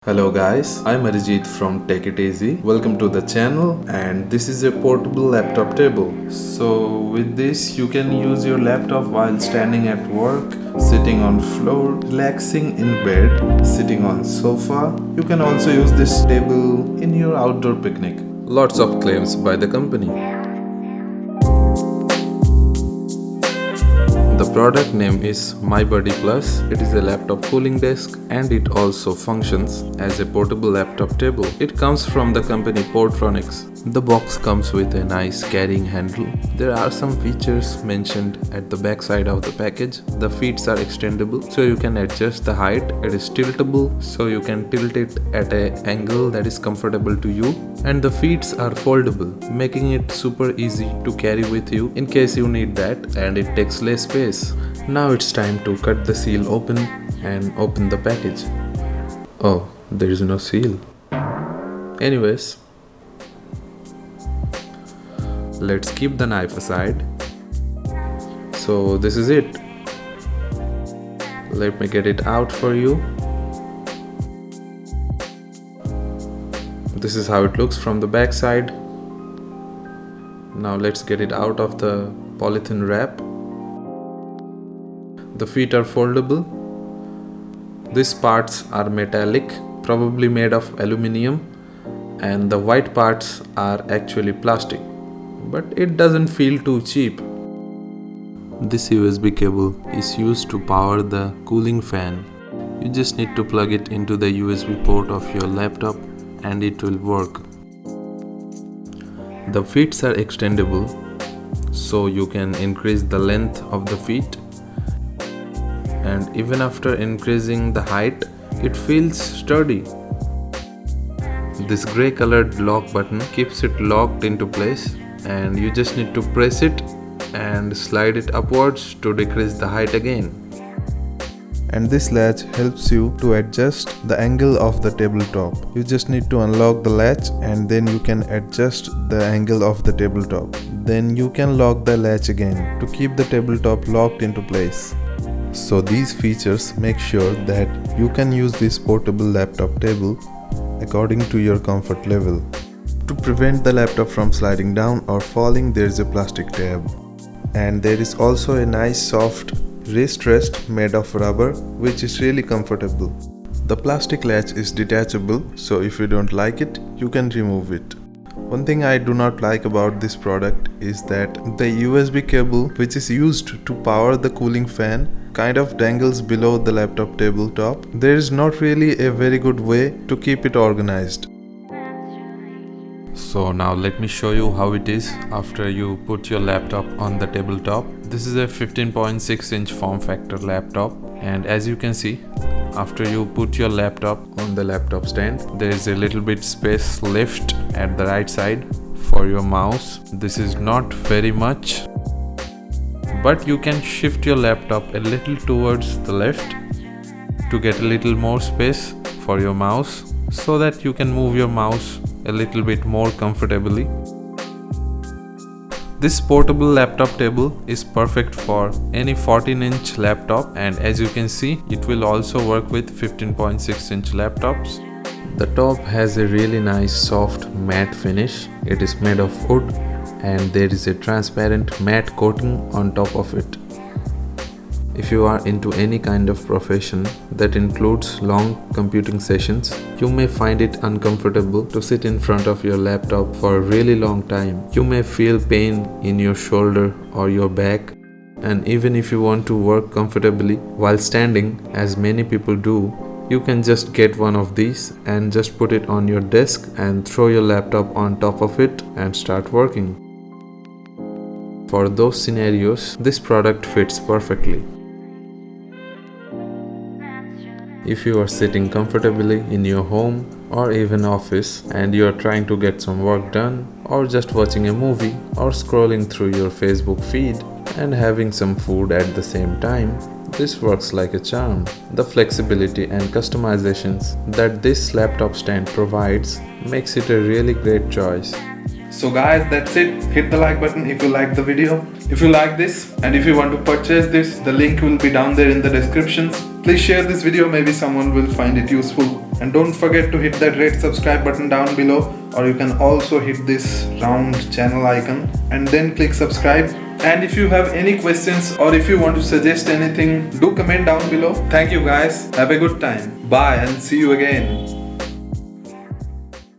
Hello guys, I'm Arijit from Take It Easy. Welcome to the channel, and this is a portable laptop table. So with this you can use your laptop while standing at work, sitting on floor, relaxing in bed, sitting on sofa. You can also use this table in your outdoor picnic. Lots of claims by the company. The product name is MyBuddy Plus. It is a laptop cooling desk and it also functions as a portable laptop table. It comes from the company Portronics. The box comes with a nice carrying handle. There are some features mentioned at the back side of the package. The feet are extendable, so you can adjust the height. It is tiltable, so you can tilt it at an angle that is comfortable to you. And the feet are foldable, making it super easy to carry with you in case you need that, and it takes less space. Now it's time to cut the seal open and open the package. Oh, there is no seal. Anyways, let's keep the knife aside. So this is it. Let me get it out for you. This is how it looks from the back side. Now let's get it out of the polythene wrap. The feet are foldable. These parts are metallic, probably made of aluminium, and the white parts are actually plastic, but it doesn't feel too cheap. This USB cable is used to power the cooling fan. You just need to plug it into the USB port of your laptop and it will work. The feet are extendable, so you can increase the length of the feet, and even after increasing the height, it feels sturdy. This grey colored lock button keeps it locked into place, and you just need to press it and slide it upwards to decrease the height again. And this latch helps you to adjust the angle of the tabletop. You just need to unlock the latch and then you can adjust the angle of the tabletop. Then you can lock the latch again to keep the tabletop locked into place. So these features make sure that you can use this portable laptop table according to your comfort level. To prevent the laptop from sliding down or falling, there is a plastic tab. And there is also a nice soft wrist rest made of rubber, which is really comfortable. The plastic latch is detachable, so if you don't like it, you can remove it. One thing I do not like about this product is that the USB cable which is used to power the cooling fan kind of dangles below the laptop tabletop. There is not really a very good way to keep it organized. So now let me show you how it is after you put your laptop on the tabletop. This is a 15.6-inch form factor laptop, and as you can see, after you put your laptop on the laptop stand, there is a little bit space left at the right side for your mouse. This is not very much, but you can shift your laptop a little towards the left to get a little more space for your mouse, so that you can move your mouse a little bit more comfortably. This portable laptop table is perfect for any 14-inch laptop, and as you can see, it will also work with 15.6-inch laptops. The top has a really nice soft matte finish. It is made of wood and there is a transparent matte coating on top of it. If you are into any kind of profession that includes long computing sessions, you may find it uncomfortable to sit in front of your laptop for a really long time. You may feel pain in your shoulder or your back, and even if you want to work comfortably while standing, as many people do, you can just get one of these and just put it on your desk and throw your laptop on top of it and start working. For those scenarios, this product fits perfectly. If you are sitting comfortably in your home or even office and you are trying to get some work done, or just watching a movie or scrolling through your Facebook feed and having some food at the same time, this works like a charm. The flexibility and customizations that this laptop stand provides makes it a really great choice. So guys, that's it. Hit the like button if you like the video. If you like this and if you want to purchase this, the link will be down there in the descriptions. Please share this video, maybe someone will find it useful. And don't forget to hit that red subscribe button down below, or you can also hit this round channel icon and then click subscribe. And if you have any questions or if you want to suggest anything, do comment down below. Thank you guys. Have a good time. Bye and see you again.